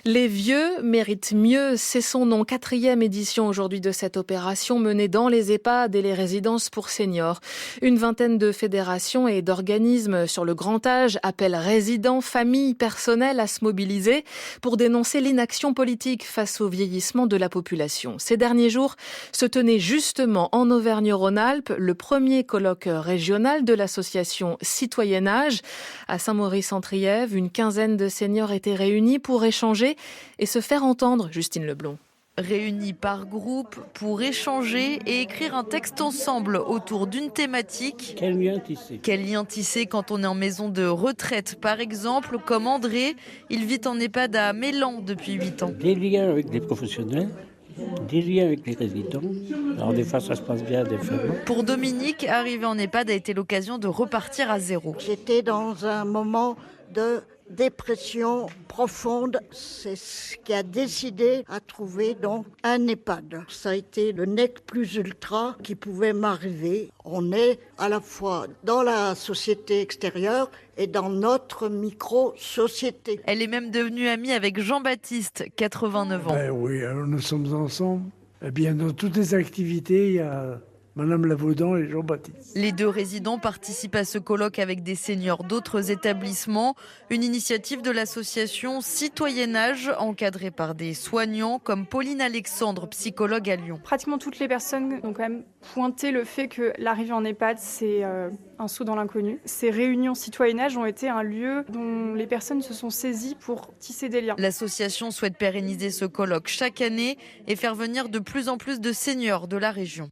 Les vieux méritent mieux, c'est son nom. 4e édition aujourd'hui de cette opération menée dans les EHPAD et les résidences pour seniors. Une vingtaine de fédérations et d'organismes sur le grand âge appellent résidents, familles, personnel à se mobiliser pour dénoncer l'inaction politique face au vieillissement de la population. Ces derniers jours se tenait justement en Auvergne-Rhône-Alpes le premier colloque régional de l'association Citoyen Âge. À Saint-Maurice-en-Trièves, une quinzaine de seniors étaient réunis pour échanger et se faire entendre, Justine Leblond. Réunis par groupe pour échanger et écrire un texte ensemble autour d'une thématique. Quel lien tisser ? Quel lien tisser quand on est en maison de retraite, par exemple, comme André. Il vit en EHPAD à Mélan depuis 8 ans. Des liens avec les professionnels, des liens avec les résidents. Alors des fois ça se passe bien, des fois non. Pour Dominique, arriver en EHPAD a été l'occasion de repartir à zéro. J'étais dans un moment de dépression profonde. C'est ce qui a décidé à trouver donc un EHPAD. Ça a été le nec plus ultra qui pouvait m'arriver. On est à la fois dans la société extérieure et dans notre micro-société. Elle est même devenue amie avec Jean-Baptiste, 89 ans. Oui, alors nous sommes ensemble. Eh bien, dans toutes les activités, il y a Madame Lavaudan et Jean-Baptiste. Les deux résidents participent à ce colloque avec des seniors d'autres établissements. Une initiative de l'association Citoyen Âge, encadrée par des soignants comme Pauline Alexandre, psychologue à Lyon. Pratiquement toutes les personnes ont quand même pointé le fait que l'arrivée en EHPAD, c'est un saut dans l'inconnu. Ces réunions Citoyen Âge ont été un lieu dont les personnes se sont saisies pour tisser des liens. L'association souhaite pérenniser ce colloque chaque année et faire venir de plus en plus de seniors de la région.